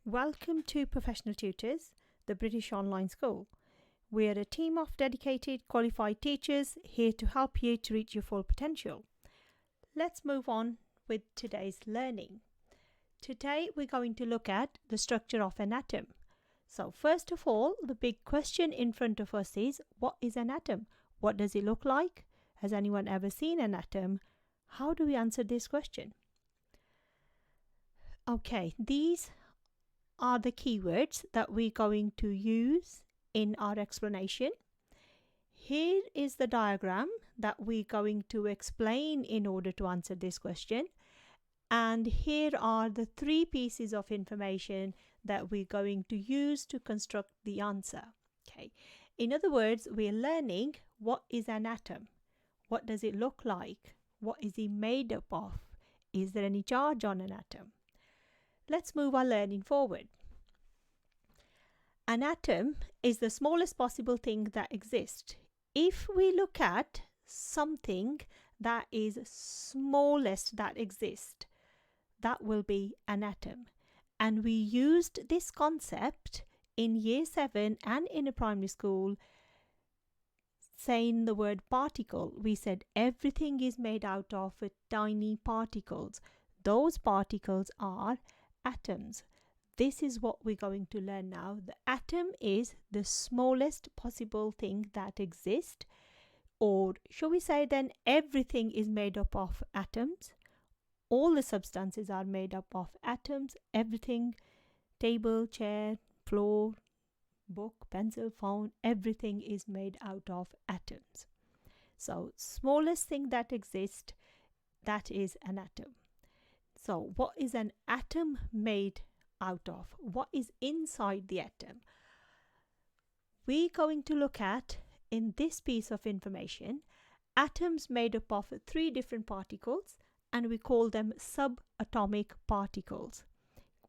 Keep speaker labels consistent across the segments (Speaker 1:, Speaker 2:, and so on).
Speaker 1: Welcome to Professional Tutors, the British online school. We are a team of dedicated, qualified teachers here to help you to reach your full potential. Let's move on with today's learning. Today we're going to look at the structure of an atom. So first of all, the big question in front of us is, what is an atom? What does it look like? Has anyone ever seen an atom? How do we answer this question? Okay, these are the keywords that we're going to use in our explanation. Here is the diagram that we're going to explain in order to answer this question. And here are the three pieces of information that we're going to use to construct the answer. Okay. In other words, we're learning what is an atom. What does it look like? What is it made up of? Is there any charge on an atom? Let's move our learning forward. An atom is the smallest possible thing that exists. If we look at something that is smallest that exists, that will be an atom. And we used this concept in year 7 and in a primary school, saying the word particle. We said everything is made out of tiny particles. Those particles are atoms. This is what we're going to learn now. The atom is the smallest possible thing that exists, or shall we say then everything is made up of atoms. All the substances are made up of atoms. Everything, table, chair, floor, book, pencil, phone, everything is made out of atoms. So smallest thing that exists, that is an atom. So what is an atom made out of? What is inside the atom? We're going to look at, in this piece of information, atoms made up of 3 different particles, and we call them subatomic particles.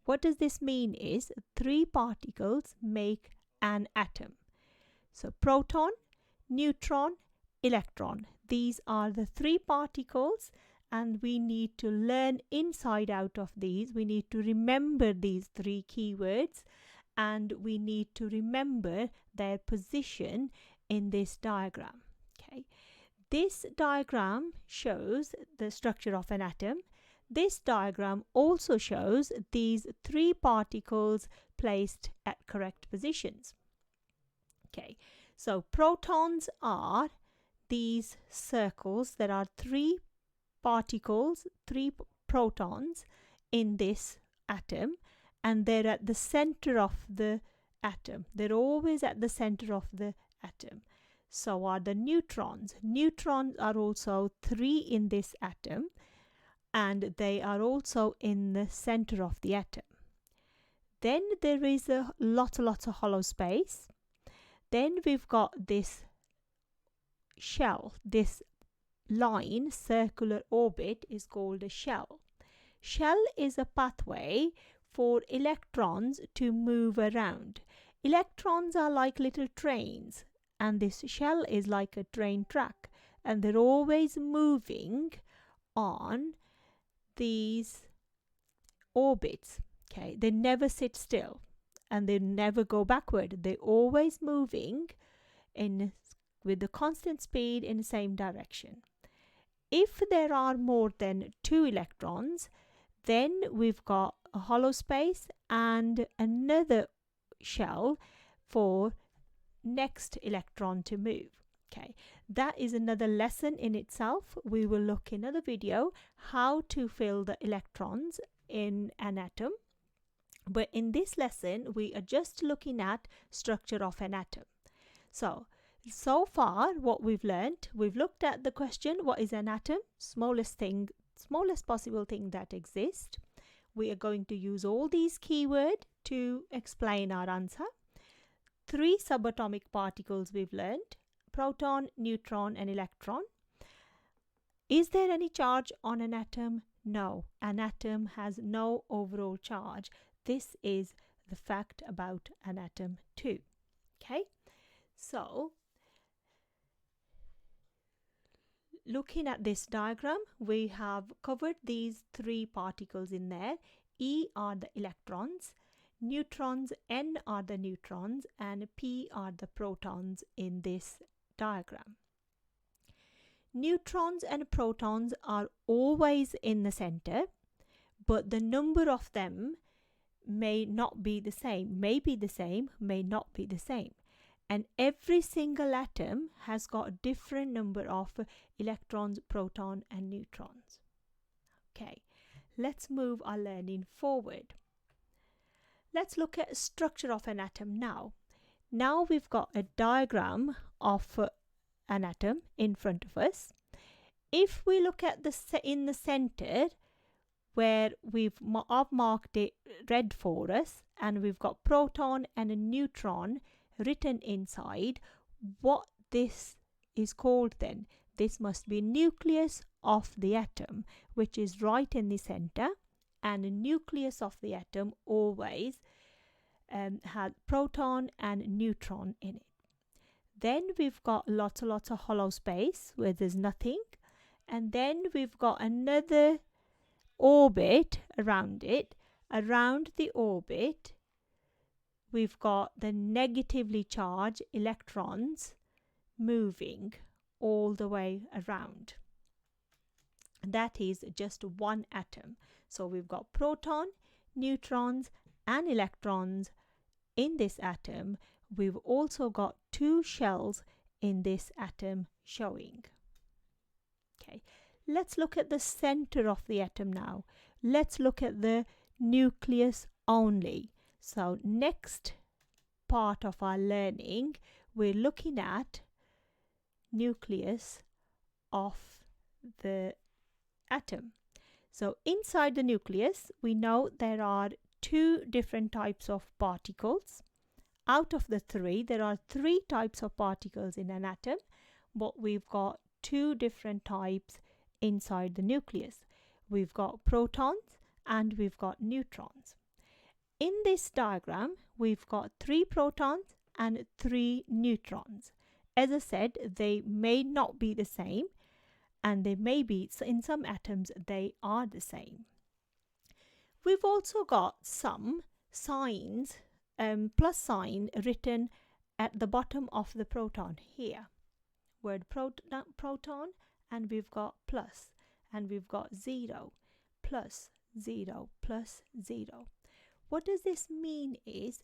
Speaker 1: What does this mean is 3 particles make an atom. So proton, neutron, electron. These are the 3 particles, and we need to learn inside out of these. We need to remember these 3 keywords, and we need to remember their position in this diagram. Okay, this diagram shows the structure of an atom. This diagram also shows these 3 particles placed at correct positions. Okay, so protons are these circles. There are 3 particles, 3 protons in this atom, and they're at the center of the atom. They're always at the center of the atom. So are the neutrons. Neutrons are also 3 in this atom, and they are also in the center of the atom. Then there is a lots of hollow space. Then we've got this shell. This line, circular orbit, is called a shell. Shell is a pathway for electrons to move around. Electrons are like little trains, and this shell is like a train track, and they're always moving on these orbits. Okay, they never sit still, and they never go backward. They're always moving with the constant speed in the same direction. If there are more than 2 electrons, then we've got a hollow space and another shell for next electron to move. Okay, that is another lesson in itself. We will look in another video how to fill the electrons in an atom. But in this lesson, we are just looking at structure of an atom. So far what we've learned, we've looked at the question, what is an atom? Smallest possible thing that exists. We are going to use all these keywords to explain our answer. 3 subatomic particles we've learned: proton, neutron and electron. Is there any charge on an atom? No, an atom has no overall charge. This is the fact about an atom too. Okay, so looking at this diagram, we have covered these 3 particles in there. E are the electrons, neutrons, N are the neutrons and P are the protons in this diagram. Neutrons and protons are always in the center, but the number of them may not be the same, may be the same, may not be the same. And every single atom has got a different number of electrons, proton and neutrons. Okay, let's move our learning forward. Let's look at structure of an atom now. Now we've got a diagram of an atom in front of us. If we look at in the center, where I've marked it red for us, and we've got proton and a neutron written inside, what this is called then? This must be nucleus of the atom, which is right in the center, and the nucleus of the atom always had proton and neutron in it. Then we've got lots of hollow space where there's nothing, and then we've got another orbit around it. Around the orbit we've got the negatively charged electrons moving all the way around. That is just one atom. So we've got proton, neutrons and electrons in this atom. We've also got two shells in this atom showing. Okay, let's look at the center of the atom now. Let's look at the nucleus only. So next part of our learning, we're looking at nucleus of the atom. So inside the nucleus, we know there are two different types of particles. Out of the three, there are three types of particles in an atom, but we've got two different types inside the nucleus. We've got protons and we've got neutrons. In this diagram, we've got 3 protons and 3 neutrons. As I said, they may not be the same, and they may be, in some atoms, they are the same. We've also got some signs, plus sign written at the bottom of the proton here. Word proton, and we've got plus, and we've got 0, plus 0, plus 0. What does this mean is,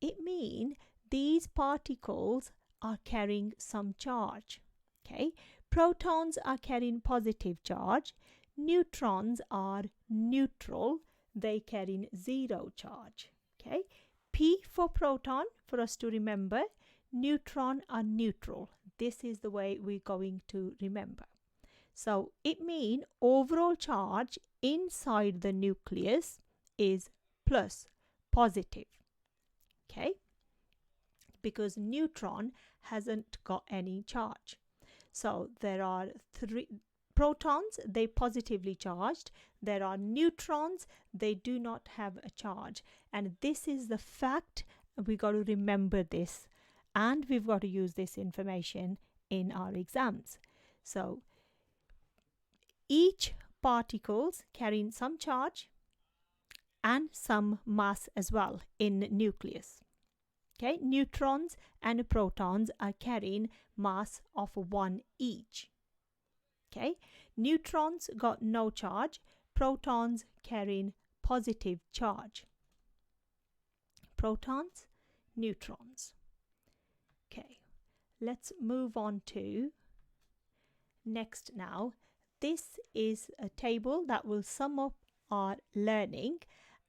Speaker 1: it means these particles are carrying some charge. Okay, protons are carrying positive charge, neutrons are neutral, they carrying 0 charge. Okay, P for proton, for us to remember, neutron are neutral. This is the way we're going to remember. So it means overall charge inside the nucleus is plus, positive. Okay, because neutron hasn't got any charge. So there are 3 protons, they positively charged. There are neutrons, they do not have a charge. And this is the fact. We got to remember this, and we've got to use this information in our exams. So each particles carrying some charge and some mass as well in nucleus. Okay, neutrons and protons are carrying mass of 1 each. Okay, neutrons got no charge, protons carrying positive charge. Protons, neutrons. Okay, let's move on to next now. This is a table that will sum up our learning,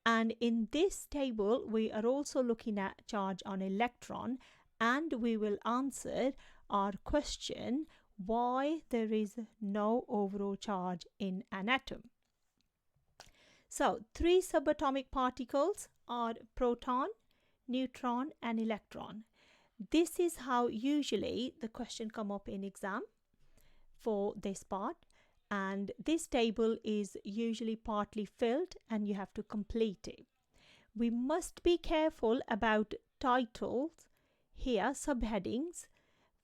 Speaker 1: and in this table we are also looking at charge on electron, and we will answer our question why there is no overall charge in an atom. So 3 subatomic particles are proton, neutron and electron. This is how usually the question come up in exam for this part, and this table is usually partly filled and you have to complete it. We must be careful about titles here, subheadings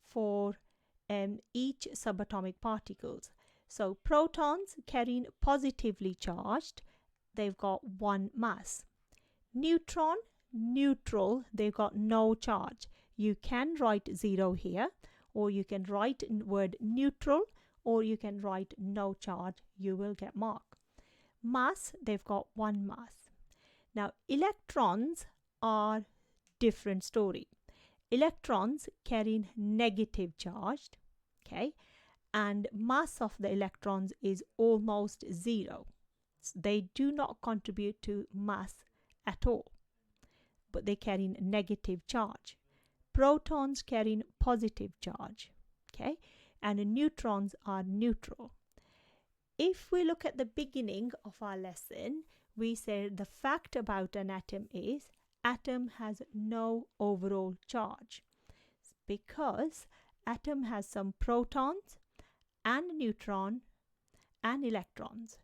Speaker 1: for each subatomic particles. So protons carrying positively charged, they've got 1 mass. Neutron, neutral, they've got no charge. You can write 0 here, or you can write word neutral, or you can write no charge. You will get mark. Mass, they've got 1 mass. Now electrons are different story. Electrons carrying negative charge, okay, and mass of the electrons is almost 0. So they do not contribute to mass at all, but they carry negative charge. Protons carrying positive charge, okay, and neutrons are neutral. If we look at the beginning of our lesson, we said the fact about an atom is atom has no overall charge, because atom has some protons and neutron and electrons.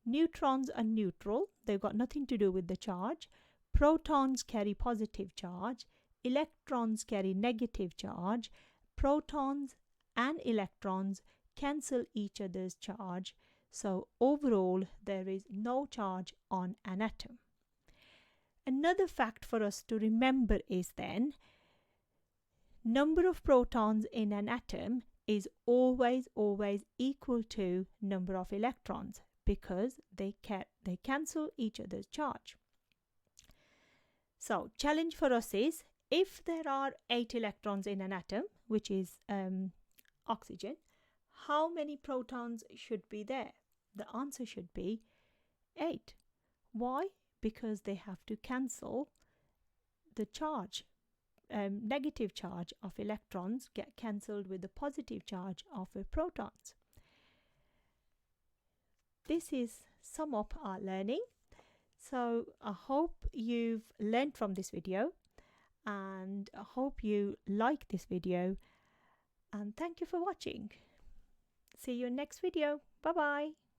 Speaker 1: Neutrons are neutral, they've got nothing to do with the charge. Protons carry positive charge, electrons carry negative charge. Protons and electrons cancel each other's charge, so overall there is no charge on an atom. Another fact for us to remember is then, number of protons in an atom is always equal to number of electrons, because they cancel each other's charge. So challenge for us is, if there are 8 electrons in an atom, which is oxygen, how many protons should be there? The answer should be 8. Why? Because they have to cancel the charge. Negative charge of electrons get cancelled with the positive charge of the protons. This is sum up our learning. So I hope you've learned from this video, and I hope you like this video, and thank you for watching. See you in next video. Bye bye.